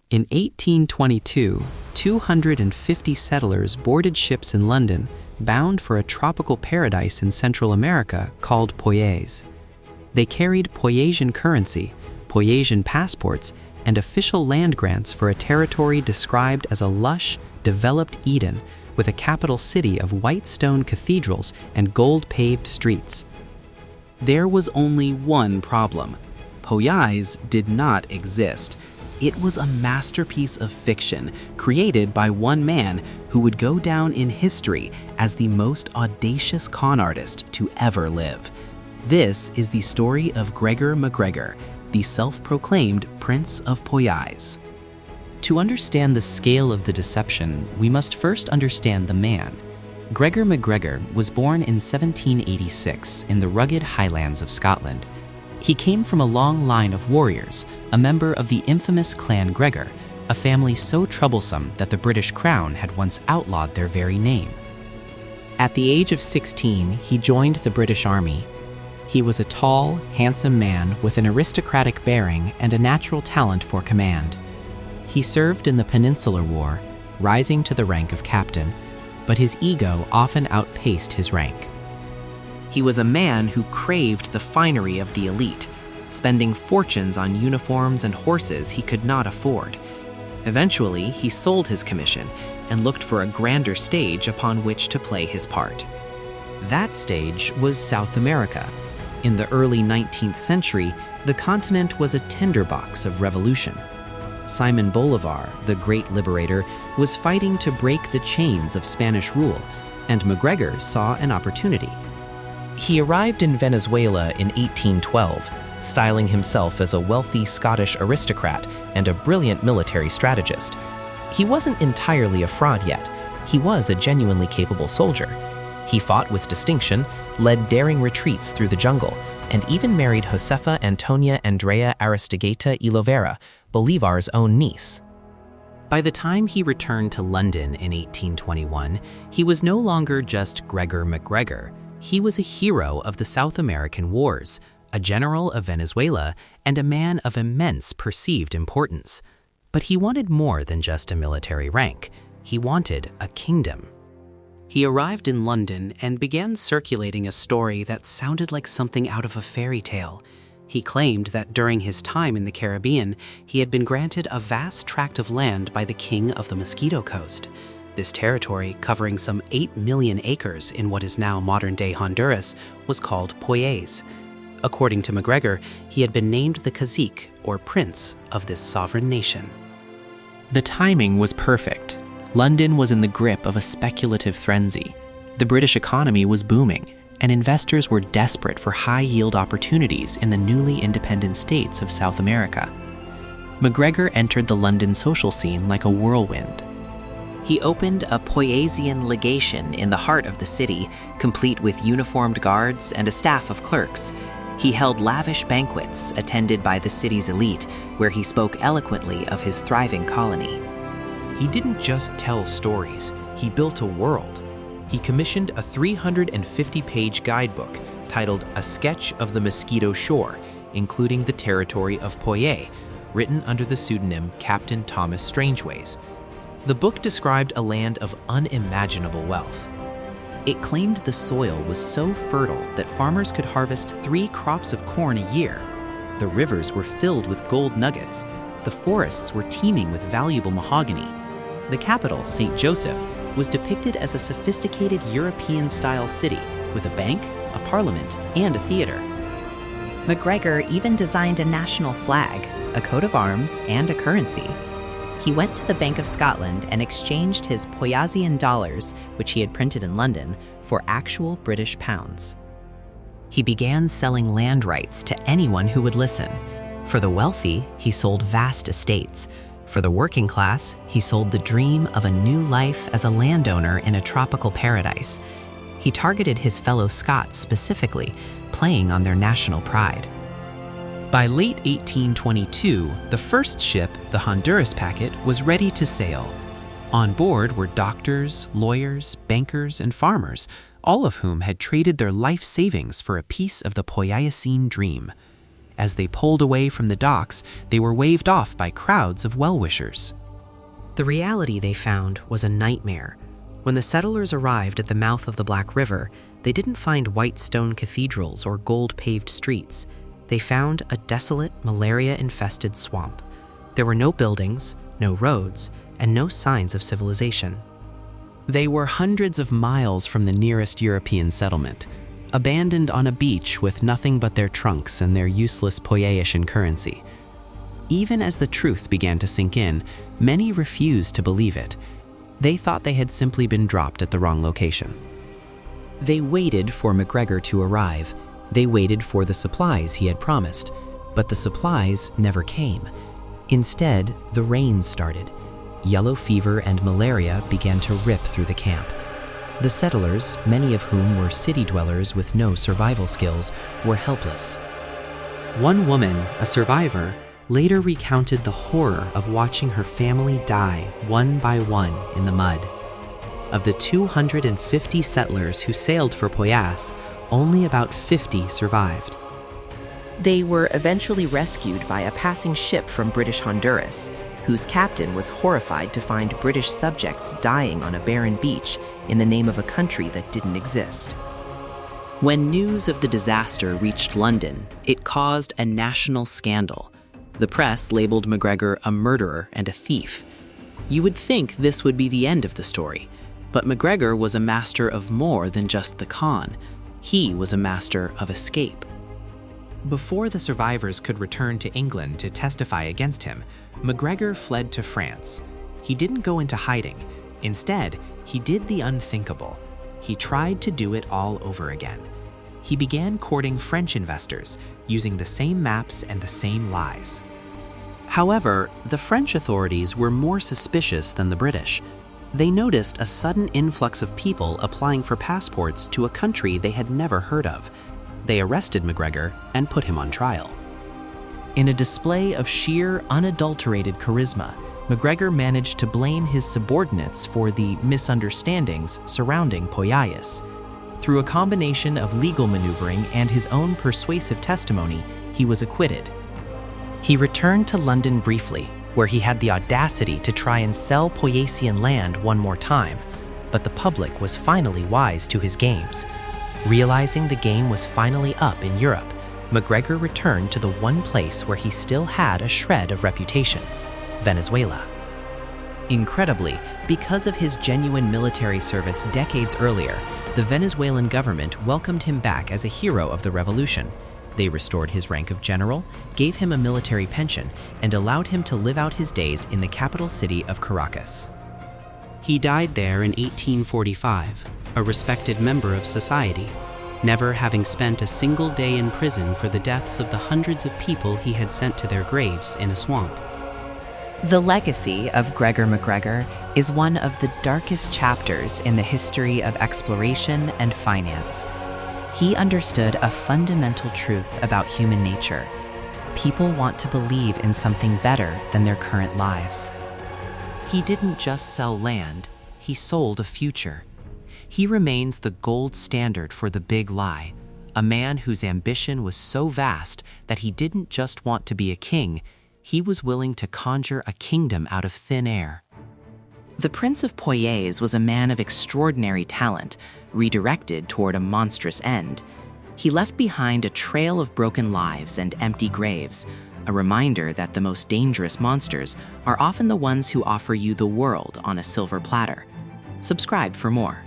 In 1822, 250 settlers boarded ships in London, bound for a tropical paradise in Central America called Poyais. They carried Poyasian currency, Poyasian passports, and official land grants for a territory described as a lush, developed Eden with a capital city of white stone cathedrals and gold-paved streets. There was only one problem. Poyais did not exist. It was a masterpiece of fiction created by one man who would go down in history as the most audacious con artist to ever live. This is the story of Gregor MacGregor, the self-proclaimed Prince of Poyais. To understand the scale of the deception, we must first understand the man. Gregor MacGregor was born in 1786 in the rugged highlands of Scotland. He came from a long line of warriors, a member of the infamous Clan Gregor, a family so troublesome that the British Crown had once outlawed their very name. At the age of 16, he joined the British Army. He was a tall, handsome man with an aristocratic bearing and a natural talent for command. He served in the Peninsular War, rising to the rank of captain, but his ego often outpaced his rank. He was a man who craved the finery of the elite, spending fortunes on uniforms and horses he could not afford. Eventually, he sold his commission and looked for a grander stage upon which to play his part. That stage was South America. In the early 19th century, the continent was a tinderbox of revolution. Simon Bolivar, the great liberator, was fighting to break the chains of Spanish rule, and MacGregor saw an opportunity. He arrived in Venezuela in 1812, styling himself as a wealthy Scottish aristocrat and a brilliant military strategist. He wasn't entirely a fraud yet. He was a genuinely capable soldier. He fought with distinction, led daring retreats through the jungle, and even married Josefa Antonia Andrea Aristigueta y Lovera, Bolivar's own niece. By the time he returned to London in 1821, he was no longer just Gregor MacGregor. He was a hero of the South American Wars, a general of Venezuela, and a man of immense perceived importance. But he wanted more than just a military rank. He wanted a kingdom. He arrived in London and began circulating a story that sounded like something out of a fairy tale. He claimed that during his time in the Caribbean, he had been granted a vast tract of land by the king of the Mosquito Coast. This territory, covering some 8 million acres in what is now modern-day Honduras, was called Poyais. According to MacGregor, he had been named the cacique, or prince, of this sovereign nation. The timing was perfect. London was in the grip of a speculative frenzy. The British economy was booming, and investors were desperate for high-yield opportunities in the newly independent states of South America. MacGregor entered the London social scene like a whirlwind. He opened a Poyaisian legation in the heart of the city, complete with uniformed guards and a staff of clerks. He held lavish banquets attended by the city's elite, where he spoke eloquently of his thriving colony. He didn't just tell stories, he built a world. He commissioned a 350-page guidebook titled A Sketch of the Mosquito Shore, including the territory of Poyais, written under the pseudonym Captain Thomas Strangeways. The book described a land of unimaginable wealth. It claimed the soil was so fertile that farmers could harvest 3 crops of corn a year. The rivers were filled with gold nuggets. The forests were teeming with valuable mahogany. The capital, St. Joseph, was depicted as a sophisticated European-style city with a bank, a parliament, and a theater. MacGregor even designed a national flag, a coat of arms, and a currency. He went to the Bank of Scotland and exchanged his Poyaisian dollars, which he had printed in London, for actual British pounds. He began selling land rights to anyone who would listen. For the wealthy, he sold vast estates. For the working class, he sold the dream of a new life as a landowner in a tropical paradise. He targeted his fellow Scots specifically, playing on their national pride. By late 1822, the first ship, the Honduras packet, was ready to sail. On board were doctors, lawyers, bankers, and farmers, all of whom had traded their life savings for a piece of the Poyaisian dream. As they pulled away from the docks, they were waved off by crowds of well-wishers. The reality they found was a nightmare. When the settlers arrived at the mouth of the Black River, they didn't find white stone cathedrals or gold-paved streets. They found a desolate, malaria-infested swamp. There were no buildings, no roads, and no signs of civilization. They were hundreds of miles from the nearest European settlement, abandoned on a beach with nothing but their trunks and their useless Poyaisan currency. Even as the truth began to sink in, many refused to believe it. They thought they had simply been dropped at the wrong location. They waited for MacGregor to arrive. They waited for the supplies he had promised, but the supplies never came. Instead, the rains started. Yellow fever and malaria began to rip through the camp. The settlers, many of whom were city dwellers with no survival skills, were helpless. One woman, a survivor, later recounted the horror of watching her family die one by one in the mud. Of the 250 settlers who sailed for Poyais, only about 50 survived. They were eventually rescued by a passing ship from British Honduras, whose captain was horrified to find British subjects dying on a barren beach in the name of a country that didn't exist. When news of the disaster reached London, it caused a national scandal. The press labeled MacGregor a murderer and a thief. You would think this would be the end of the story, but MacGregor was a master of more than just the con. He was a master of escape. Before the survivors could return to England to testify against him, MacGregor fled to France. He didn't go into hiding. Instead, he did the unthinkable. He tried to do it all over again. He began courting French investors, using the same maps and the same lies. However, the French authorities were more suspicious than the British. They noticed a sudden influx of people applying for passports to a country they had never heard of. They arrested MacGregor and put him on trial. In a display of sheer, unadulterated charisma, MacGregor managed to blame his subordinates for the misunderstandings surrounding Poyais. Through a combination of legal maneuvering and his own persuasive testimony, he was acquitted. He returned to London briefly, where he had the audacity to try and sell Poyaisian land one more time, but the public was finally wise to his games. Realizing the game was finally up in Europe, MacGregor returned to the one place where he still had a shred of reputation: Venezuela. Incredibly, because of his genuine military service decades earlier, the Venezuelan government welcomed him back as a hero of the revolution. They restored his rank of general, gave him a military pension, and allowed him to live out his days in the capital city of Caracas. He died there in 1845, a respected member of society, never having spent a single day in prison for the deaths of the hundreds of people he had sent to their graves in a swamp. The legacy of Gregor MacGregor is one of the darkest chapters in the history of exploration and finance. He understood a fundamental truth about human nature. People want to believe in something better than their current lives. He didn't just sell land, he sold a future. He remains the gold standard for the big lie, a man whose ambition was so vast that he didn't just want to be a king, he was willing to conjure a kingdom out of thin air. The Prince of Poyais was a man of extraordinary talent, redirected toward a monstrous end. He left behind a trail of broken lives and empty graves, a reminder that the most dangerous monsters are often the ones who offer you the world on a silver platter. Subscribe for more.